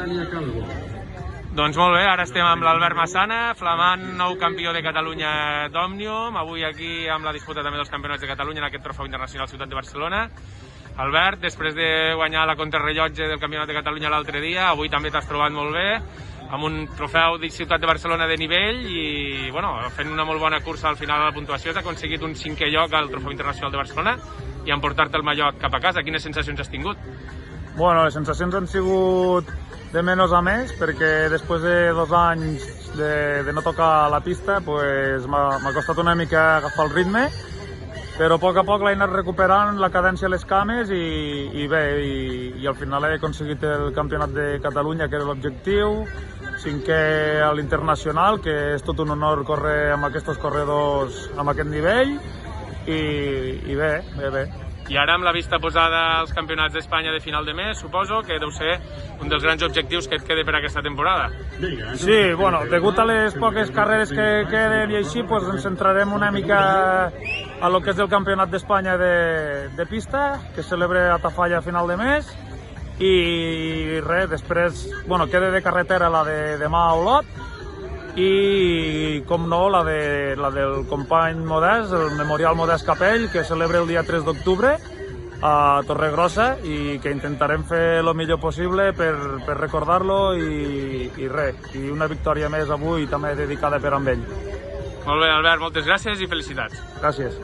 Tania Calvo. Doncs molt bé, ara estem amb l'Albert Massana, flamant nou campió de Catalunya d'Òmnium, avui aquí amb la disputa també dels campionats de Catalunya en aquest trofeu internacional Ciutat de Barcelona. Albert, després de guanyar la contrarrellotge del Campionat de Catalunya l'altre dia, avui també t'has trobat molt bé, amb un trofeu de Ciutat de Barcelona de nivell i bueno, fent una molt bona cursa al final de la puntuació. Has aconseguit un 5è lloc al trofeu internacional de Barcelona i emportar-te el mallot cap a casa. Quines sensacions has tingut? Bueno, les sensacions han sigut de menys a més, perquè després de 2 anys de no tocar la pista pues, m'ha costat una mica agafar el ritme, però a poc l'he anat recuperant la cadència a les cames i bé, i al final he aconseguit el Campionat de Catalunya, que era l'objectiu, 5è a l'internacional, que és tot un honor córrer amb aquests corredors amb aquest nivell, i bé. I ara amb la vista posada als campionats d'Espanya de final de mes, suposo que deu ser un dels grans objectius que et quede per aquesta temporada. Sí, bueno, degut a les poques carreres que queden i així, pues ens centrarem una mica a lo que és el Campionat d'Espanya de pista, que es celebra a Tafalla a final de mes, i res, després, bueno, queda de carretera la de demà a Olot, i, com no, la del company Modest, el Memorial Modest Capell, que celebra el dia 3 d'octubre a Torregrossa i que intentarem fer el millor possible per recordar-lo i res, i una victòria més avui també dedicada per a ell. Molt bé, Albert, moltes gràcies i felicitats. Gràcies.